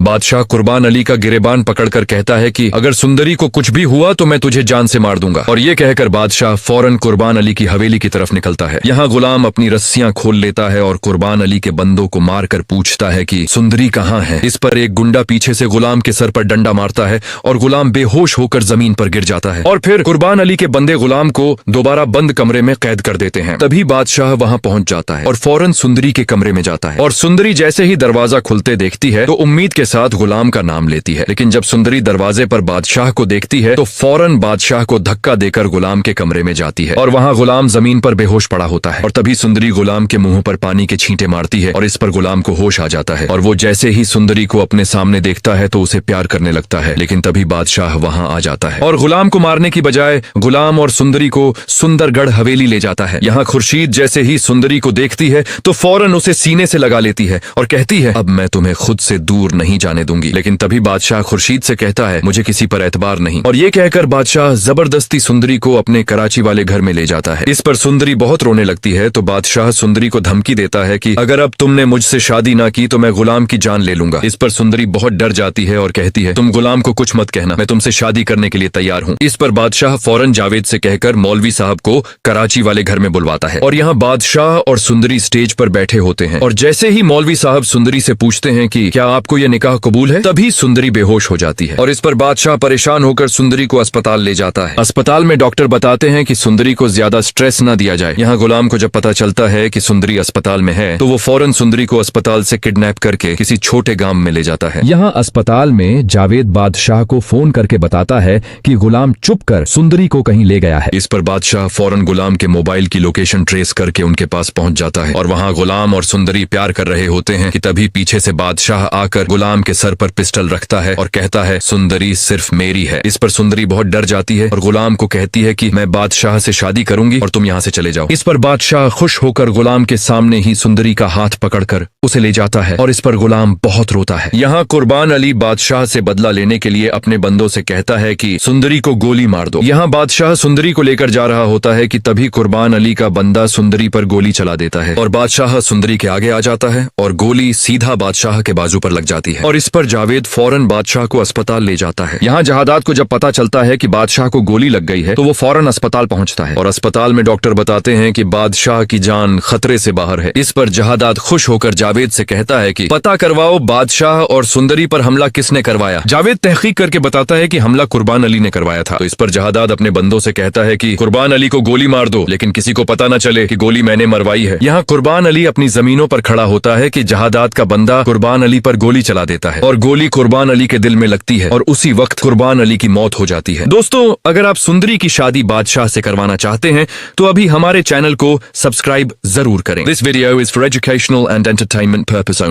बादशाह कुर्बान अली का गिरेबान पकड़कर कहता है कि अगर सुंदरी को कुछ भी हुआ तो मैं तुझे जान से मार दूंगा। और ये कहकर बादशाह फौरन कुर्बान अली की हवेली की तरफ निकलता है। यहाँ गुलाम अपनी रस्सियां खोल लेता है और कुर्बान अली के बंदों को मारकर पूछता है कि सुंदरी कहाँ है। इस पर एक गुंडा पीछे से गुलाम के सर पर डंडा मारता है और गुलाम बेहोश होकर जमीन पर गिर जाता है। और फिर कुर्बान अली के बंदे गुलाम को दोबारा बंद कमरे में कैद कर देते हैं। तभी बादशाह वहाँ पहुंच जाता है और फौरन सुंदरी के कमरे में जाता है। और सुंदरी जैसे ही दरवाजा खुलते देखती है तो उम्मीद के साथ गुलाम का नाम लेती है, लेकिन जब सुंदरी दरवाजे पर बादशाह को देखती है तो फौरन बादशाह को धक्का देकर गुलाम के कमरे में जाती है और वहाँ गुलाम जमीन पर बेहोश पड़ा होता है। और तभी सुंदरी गुलाम के मुंह पर पानी के छींटे मारती है और इस पर गुलाम को होश आ जाता है। और वो जैसे ही सुंदरी को अपने सामने देखता है तो उसे प्यार करने लगता है, लेकिन तभी बादशाह वहाँ आ जाता है और गुलाम को मारने की बजाय गुलाम और सुंदरी को सुंदरगढ़ हवेली ले जाता है। यहाँ खुर्शीद जैसे ही सुंदरी को देखती है तो फौरन उसे सीने से लगा लेती है और कहती है अब मैं तुम्हें खुद से दूर नहीं जाने दूंगी। लेकिन तभी बादशाह खुर्शीद से कहता है मुझे किसी पर एतबार नहीं। और ये कहकर बादशाह जबरदस्ती सुंदरी को अपने कराची वाले घर में ले जाता है। इस पर सुंदरी बहुत रोने लगती है तो बादशाह सुंदरी को धमकी देता है कि अगर अब तुमने मुझसे शादी ना की तो मैं गुलाम की जान ले लूंगा। इस पर सुंदरी बहुत डर जाती है और कहती है तुम गुलाम को कुछ मत कहना, मैं तुमसे शादी करने के लिए तैयार हूँ। इस पर बादशाह फौरन जावेद से कहकर मौलवी साहब को कराची वाले घर में बुलवाता है। और यहाँ बादशाह और सुंदरी स्टेज पर बैठे होते हैं और जैसे ही मौलवी साहब सुंदरी से पूछते हैं कि क्या आपको यह निकाह कबूल है, तभी सुंदरी बेहोश हो जाती है। और इस पर बादशाह परेशान होकर सुंदरी को अस्पताल ले जाता है। अस्पताल में डॉक्टर बताते हैं कि सुंदरी को ज्यादा स्ट्रेस न दिया जाए। यहाँ गुलाम को जब पता चलता है कि सुंदरी अस्पताल में है तो वो फौरन सुंदरी को अस्पताल से किडनैप करके किसी छोटे गांव में ले जाता है। यहाँ अस्पताल में जावेद बादशाह को फोन करके बताता है कि गुलाम चुप कर सुंदरी को कहीं ले गया है। इस पर बादशाह फौरन गुलाम के मोबाइल की लोकेशन ट्रेस करके उनके पास पहुंच जाता है और वहाँ गुलाम और सुंदरी प्यार कर रहे होते हैं कि तभी पीछे से बादशाह आकर गुलाम के सर पर पिस्टल रखता है और कहता है सुंदरी सिर्फ मेरी है। इस पर सुंदरी बहुत डर जाती है और गुलाम को कहती है कि मैं बादशाह से शादी करूंगी और तुम यहाँ से चले जाओ। इस पर बादशाह खुश होकर गुलाम के सामने ही सुंदरी का हाथ पकड़कर उसे ले जाता है और इस पर गुलाम बहुत रोता है। यहाँ कुर्बान अली बादशाह से बदला लेने के लिए अपने बंदों से कहता है कि सुंदरी को गोली मार दो। यहाँ बादशाह सुंदरी को लेकर जा रहा होता है कि तभी कुर्बान अली का बंदा सुंदरी पर गोली चला देता है और बादशाह सुंदरी के आगे आ जाता है और गोली सीधा बादशाह के बाजू पर लग जाती है। और इस पर जावेद फौरन बादशाह को अस्पताल ले जाता है। यहाँ जहादात को जब पता चलता है कि बादशाह को गोली लग गई है तो वो फौरन अस्पताल पहुंचता है और अस्पताल में डॉक्टर बताते हैं कि बादशाह की जान खतरे से बाहर है। इस पर जहादात खुश होकर जावेद से कहता है कि पता करवाओ बादशाह और सुंदरी पर हमला किसने करवाया। जावेद तहकीक करके बताता है कि हमला कुर्बान अली ने करवाया था। तो इस पर जहादात अपने बंदों से कहता है कि कुर्बान अली को गोली मार दो, लेकिन किसी को पता न चले कि गोली मैंने मरवाई है। यहाँ कुर्बान अली अपनी जमीनों पर खड़ा होता है कि जहादात का बंदा कुर्बान अली पर गोली चला देता है और गोली कुर्बान अली के दिल में लगती है और उसी वक्त कुर्बान अली की मौत हो जाती है। दोस्तों, अगर आप सुंदरी की शादी बादशाह से करवाना चाहते हैं तो अभी हमारे चैनल को सब्सक्राइब जरूर करें। This video is for educational and entertainment purpose only.